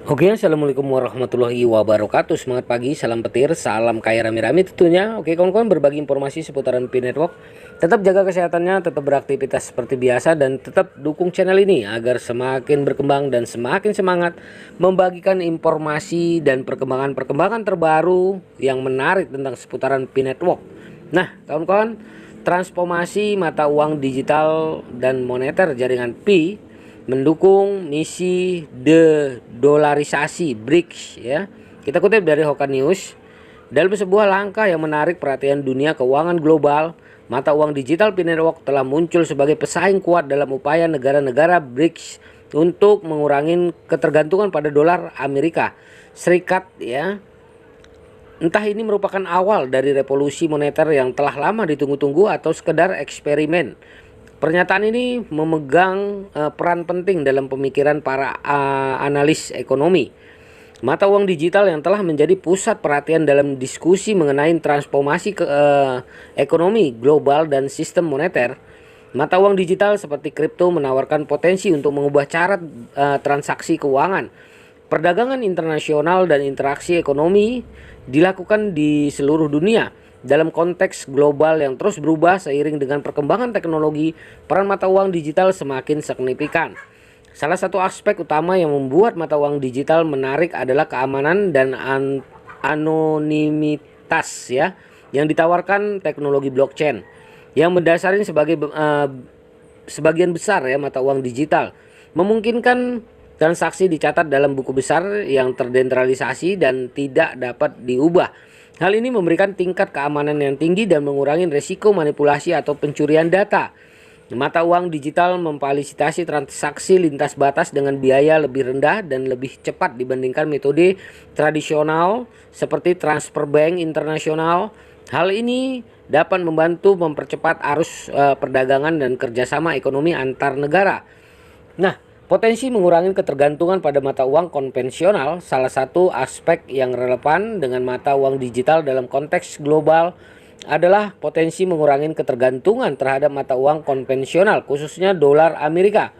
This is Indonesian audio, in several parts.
Oke, assalamualaikum warahmatullahi wabarakatuh. Semangat pagi, salam petir, salam kaya rame-rame tentunya. Oke, kawan-kawan, berbagi informasi seputaran Pi Network. Tetap jaga kesehatannya, tetap beraktivitas seperti biasa, dan tetap dukung channel ini agar semakin berkembang dan semakin semangat membagikan informasi dan perkembangan-perkembangan terbaru yang menarik tentang seputaran Pi Network. Nah, kawan-kawan, transformasi mata uang digital dan moneter jaringan Pi mendukung misi de-dolarisasi BRICS ya. Kita kutip dari Hoka News. Dalam sebuah langkah yang menarik perhatian dunia keuangan global, mata uang digital Pi Network telah muncul sebagai pesaing kuat dalam upaya negara-negara BRICS untuk mengurangi ketergantungan pada dolar Amerika Serikat ya. Entah ini merupakan awal dari revolusi moneter yang telah lama ditunggu-tunggu atau sekedar eksperimen. Pernyataan ini memegang peran penting dalam pemikiran para analis ekonomi. Mata uang digital yang telah menjadi pusat perhatian dalam diskusi mengenai transformasi ekonomi global dan sistem moneter. Mata uang digital seperti kripto menawarkan potensi untuk mengubah cara transaksi keuangan, perdagangan internasional, dan interaksi ekonomi dilakukan di seluruh dunia. Dalam konteks global yang terus berubah seiring dengan perkembangan teknologi, peran mata uang digital semakin signifikan. Salah satu aspek utama yang membuat mata uang digital menarik adalah keamanan dan anonimitas ya, yang ditawarkan teknologi blockchain yang mendasari sebagian besar ya mata uang digital memungkinkan transaksi dicatat dalam buku besar yang terdesentralisasi dan tidak dapat diubah. Hal ini memberikan tingkat keamanan yang tinggi dan mengurangi risiko manipulasi atau pencurian data. Mata uang digital memfasilitasi transaksi lintas batas dengan biaya lebih rendah dan lebih cepat dibandingkan metode tradisional seperti transfer bank internasional. Hal ini dapat membantu mempercepat arus perdagangan dan kerjasama ekonomi antar negara. Nah, potensi mengurangi ketergantungan pada mata uang konvensional salah satu aspek yang relevan dengan mata uang digital dalam konteks global adalah potensi mengurangi ketergantungan terhadap mata uang konvensional khususnya dolar Amerika.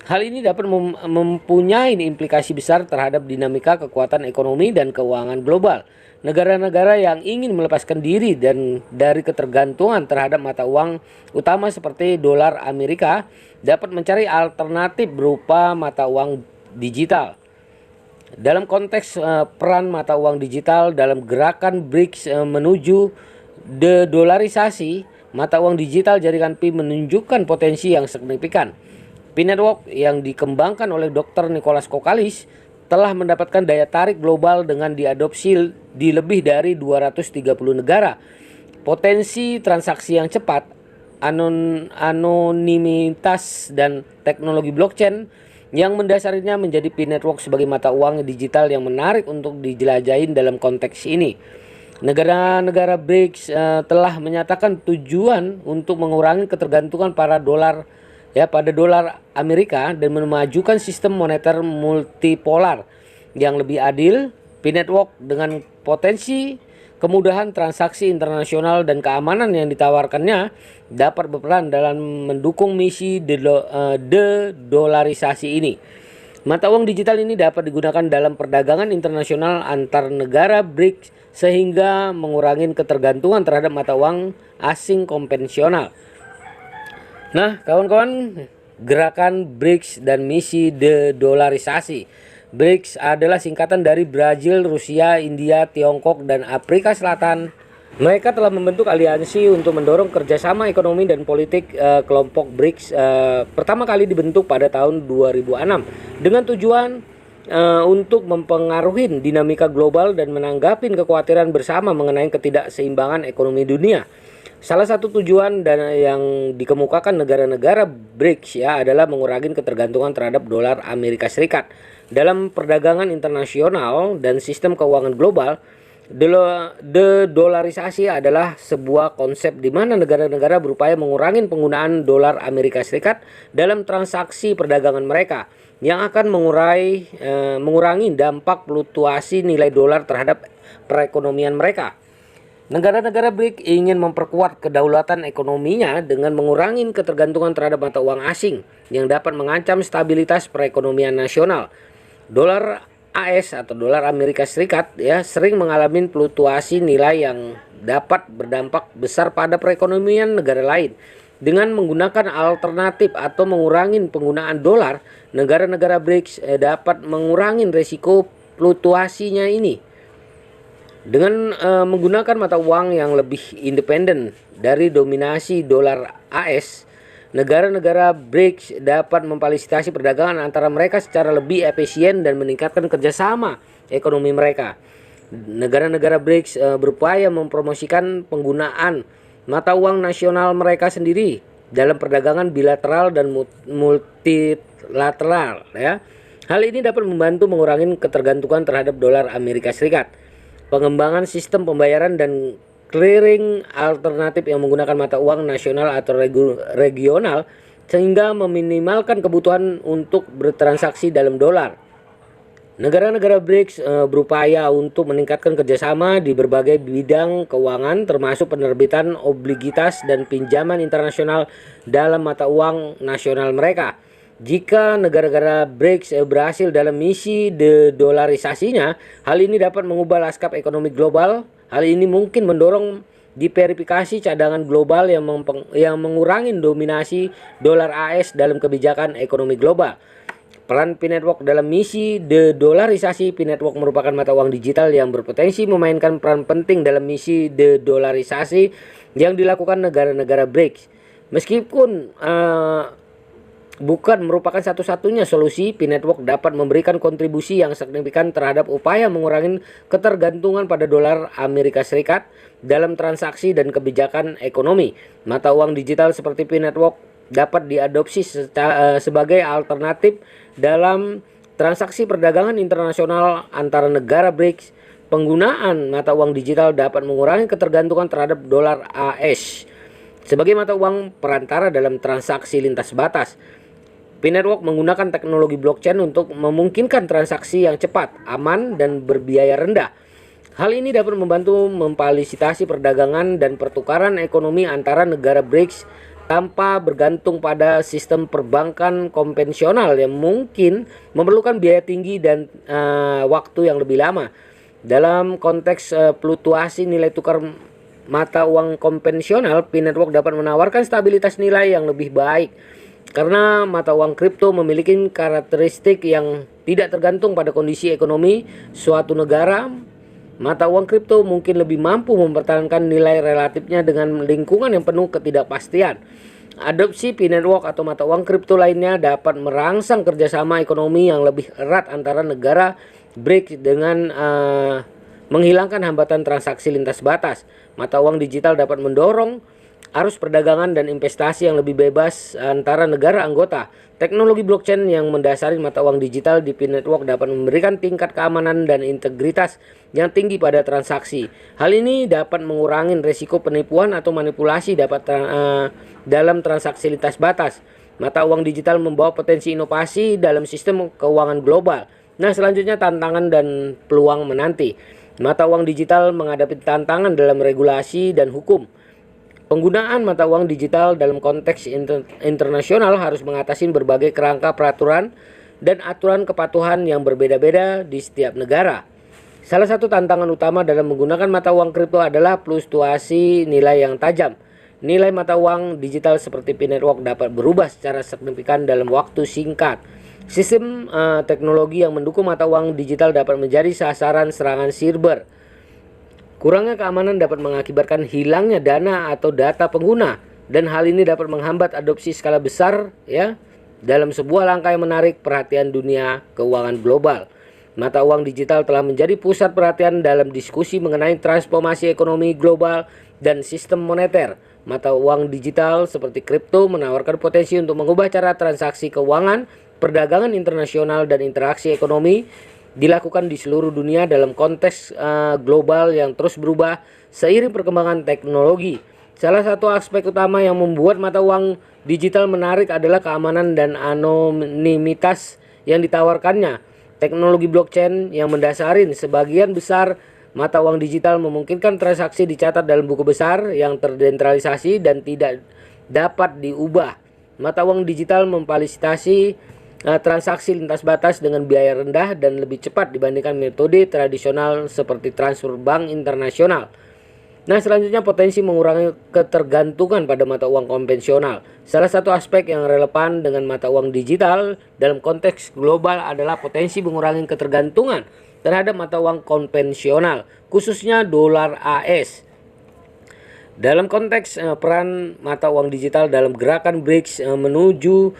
Hal ini dapat mempunyai implikasi besar terhadap dinamika kekuatan ekonomi dan keuangan global. Negara-negara yang ingin melepaskan diri dari ketergantungan terhadap mata uang utama seperti dolar Amerika dapat mencari alternatif berupa mata uang digital. Dalam konteks peran mata uang digital dalam gerakan BRICS menuju de-dolarisasi, mata uang digital jaringan Pi menunjukkan potensi yang signifikan. Pi Network yang dikembangkan oleh Dr. Nicholas Kokalis telah mendapatkan daya tarik global dengan diadopsi di lebih dari 230 negara. Potensi transaksi yang cepat, anonimitas, dan teknologi blockchain yang mendasarinya menjadi Pi Network sebagai mata uang digital yang menarik untuk dijelajahin dalam konteks ini. Negara-negara BRICS telah menyatakan tujuan untuk mengurangi ketergantungan pada dolar Amerika dan memajukan sistem moneter multipolar yang lebih adil. Pi Network dengan potensi kemudahan transaksi internasional dan keamanan yang ditawarkannya dapat berperan dalam mendukung misi de-dolarisasi ini. Mata uang digital ini dapat digunakan dalam perdagangan internasional antar negara BRICS sehingga mengurangi ketergantungan terhadap mata uang asing konvensional. Nah, kawan-kawan, gerakan BRICS dan misi de-dolarisasi. BRICS adalah singkatan dari Brazil, Rusia, India, Tiongkok, dan Afrika Selatan. Mereka telah membentuk aliansi untuk mendorong kerjasama ekonomi dan politik. Kelompok BRICS pertama kali dibentuk pada tahun 2006 dengan tujuan untuk mempengaruhi dinamika global dan menanggapi kekhawatiran bersama mengenai ketidakseimbangan ekonomi dunia. Salah satu tujuan yang dikemukakan negara-negara BRICS ya adalah mengurangi ketergantungan terhadap dolar Amerika Serikat dalam perdagangan internasional dan sistem keuangan global. De-dolarisasi adalah sebuah konsep di mana negara-negara berupaya mengurangi penggunaan dolar Amerika Serikat dalam transaksi perdagangan mereka yang akan mengurangi dampak fluktuasi nilai dolar terhadap perekonomian mereka. Negara-negara BRICS ingin memperkuat kedaulatan ekonominya dengan mengurangi ketergantungan terhadap mata uang asing yang dapat mengancam stabilitas perekonomian nasional. Dolar AS atau dolar Amerika Serikat ya sering mengalami fluktuasi nilai yang dapat berdampak besar pada perekonomian negara lain. Dengan menggunakan alternatif atau mengurangi penggunaan dolar, negara-negara BRICS dapat mengurangi risiko fluktuasinya ini. Dengan menggunakan mata uang yang lebih independen dari dominasi dolar AS, negara-negara BRICS dapat memfasilitasi perdagangan antara mereka secara lebih efisien dan meningkatkan kerjasama ekonomi mereka. Negara-negara BRICS berupaya mempromosikan penggunaan mata uang nasional mereka sendiri dalam perdagangan bilateral dan multilateral ya. Hal ini dapat membantu mengurangi ketergantungan terhadap dolar Amerika Serikat. Pengembangan sistem pembayaran dan clearing alternatif yang menggunakan mata uang nasional atau regional sehingga meminimalkan kebutuhan untuk bertransaksi dalam dolar. Negara-negara BRICS berupaya untuk meningkatkan kerjasama di berbagai bidang keuangan termasuk penerbitan obligitas dan pinjaman internasional dalam mata uang nasional mereka. Jika negara-negara BRICS berhasil dalam misi de-dolarisasinya, hal ini dapat mengubah lanskap ekonomi global. Hal ini mungkin mendorong diverifikasi cadangan global yang mengurangi dominasi dolar AS dalam kebijakan ekonomi global. Peran P-Network dalam misi de-dolarisasi. P-Network merupakan mata uang digital yang berpotensi memainkan peran penting dalam misi de-dolarisasi yang dilakukan negara-negara BRICS. Meskipun bukan merupakan satu-satunya solusi, P-Network dapat memberikan kontribusi yang signifikan terhadap upaya mengurangi ketergantungan pada dolar Amerika Serikat dalam transaksi dan kebijakan ekonomi. Mata uang digital seperti P-Network dapat diadopsi sebagai alternatif dalam transaksi perdagangan internasional antara negara BRICS. Penggunaan mata uang digital dapat mengurangi ketergantungan terhadap dolar AS sebagai mata uang perantara dalam transaksi lintas batas. P-Network menggunakan teknologi blockchain untuk memungkinkan transaksi yang cepat, aman, dan berbiaya rendah. Hal ini dapat membantu memfasilitasi perdagangan dan pertukaran ekonomi antara negara BRICS tanpa bergantung pada sistem perbankan konvensional yang mungkin memerlukan biaya tinggi dan waktu yang lebih lama. Dalam konteks fluktuasi nilai tukar mata uang konvensional, P-Network dapat menawarkan stabilitas nilai yang lebih baik. Karena mata uang kripto memiliki karakteristik yang tidak tergantung pada kondisi ekonomi suatu negara, mata uang kripto mungkin lebih mampu mempertahankan nilai relatifnya dengan lingkungan yang penuh ketidakpastian. Adopsi P-Network atau mata uang kripto lainnya dapat merangsang kerjasama ekonomi yang lebih erat antara negara BRICS dengan menghilangkan hambatan transaksi lintas batas. Mata uang digital dapat mendorong arus perdagangan dan investasi yang lebih bebas antara negara anggota. Teknologi blockchain yang mendasari mata uang digital di P-Network dapat memberikan tingkat keamanan dan integritas yang tinggi pada transaksi. Hal ini dapat mengurangi risiko penipuan atau manipulasi dalam transaksi lintas batas. Mata uang digital membawa potensi inovasi dalam sistem keuangan global. Nah, selanjutnya tantangan dan peluang menanti. Mata uang digital menghadapi tantangan dalam regulasi dan hukum. Penggunaan mata uang digital dalam konteks internasional harus mengatasi berbagai kerangka peraturan dan aturan kepatuhan yang berbeda-beda di setiap negara. Salah satu tantangan utama dalam menggunakan mata uang kripto adalah fluktuasi nilai yang tajam. Nilai mata uang digital seperti P-Network dapat berubah secara signifikan dalam waktu singkat. Sistem teknologi yang mendukung mata uang digital dapat menjadi sasaran serangan siber. Kurangnya keamanan dapat mengakibatkan hilangnya dana atau data pengguna, dan hal ini dapat menghambat adopsi skala besar ya dalam sebuah langkah yang menarik perhatian dunia keuangan global. Mata uang digital telah menjadi pusat perhatian dalam diskusi mengenai transformasi ekonomi global dan sistem moneter. Mata uang digital seperti kripto menawarkan potensi untuk mengubah cara transaksi keuangan, perdagangan internasional, dan interaksi ekonomi dilakukan di seluruh dunia dalam konteks global yang terus berubah seiring perkembangan teknologi. Salah satu aspek utama yang membuat mata uang digital menarik adalah keamanan dan anonimitas yang ditawarkannya. Teknologi blockchain yang mendasari sebagian besar mata uang digital memungkinkan transaksi dicatat dalam buku besar yang terdesentralisasi dan tidak dapat diubah. Mata uang digital memfasilitasi transaksi lintas batas dengan biaya rendah dan lebih cepat dibandingkan metode tradisional seperti transfer bank internasional. Nah, selanjutnya potensi mengurangi ketergantungan pada mata uang konvensional. Salah satu aspek yang relevan dengan mata uang digital dalam konteks global adalah potensi mengurangi ketergantungan terhadap mata uang konvensional, khususnya dolar AS. Dalam konteks peran mata uang digital dalam gerakan BRICS menuju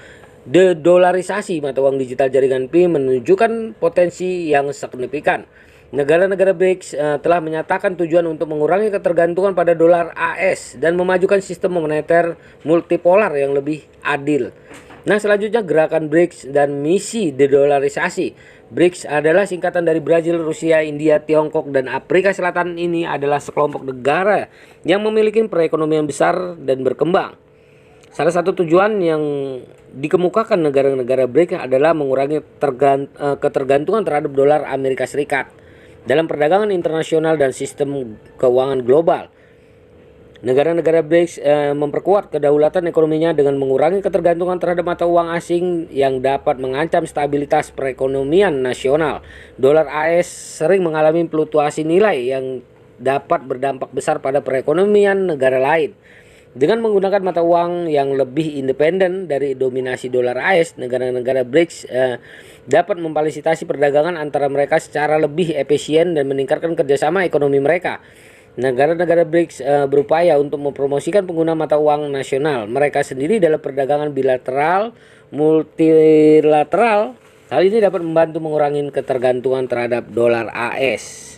de-dolarisasi mata uang digital jaringan PI menunjukkan potensi yang signifikan. Negara-negara BRICS telah menyatakan tujuan untuk mengurangi ketergantungan pada dolar AS dan memajukan sistem moneter multipolar yang lebih adil. Nah, selanjutnya gerakan BRICS dan misi dedolarisasi. BRICS adalah singkatan dari Brazil, Rusia, India, Tiongkok, dan Afrika Selatan. Ini adalah sekelompok negara yang memiliki perekonomian besar dan berkembang. Salah satu tujuan yang dikemukakan negara-negara BRICS adalah mengurangi ketergantungan terhadap dolar Amerika Serikat dalam perdagangan internasional dan sistem keuangan global. Negara-negara BRICS memperkuat kedaulatan ekonominya dengan mengurangi ketergantungan terhadap mata uang asing yang dapat mengancam stabilitas perekonomian nasional. Dolar AS sering mengalami fluktuasi nilai yang dapat berdampak besar pada perekonomian negara lain. Dengan menggunakan mata uang yang lebih independen dari dominasi dolar AS, negara-negara BRICS dapat memfasilitasi perdagangan antara mereka secara lebih efisien dan meningkatkan kerjasama ekonomi mereka. Negara-negara BRICS berupaya untuk mempromosikan pengguna mata uang nasional mereka sendiri dalam perdagangan bilateral, multilateral. Hal ini dapat membantu mengurangi ketergantungan terhadap dolar AS.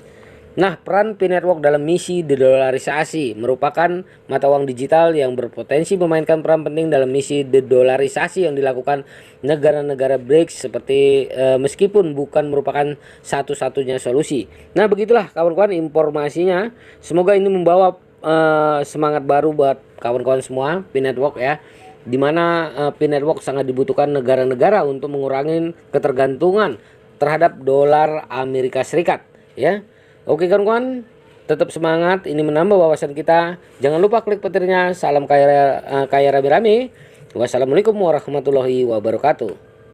Nah, peran PI Network dalam misi dedolarisasi merupakan mata uang digital yang berpotensi memainkan peran penting dalam misi dedolarisasi yang dilakukan negara-negara BRICS seperti meskipun bukan merupakan satu-satunya solusi. Nah, begitulah kawan-kawan informasinya. Semoga ini membawa semangat baru buat kawan-kawan semua PI Network ya. Dimana PI Network sangat dibutuhkan negara-negara untuk mengurangi ketergantungan terhadap dolar Amerika Serikat ya. Oke kawan-kawan, tetap semangat, ini menambah wawasan kita. Jangan lupa klik petirnya. Salam kaya rame-rame. Wassalamualaikum warahmatullahi wabarakatuh.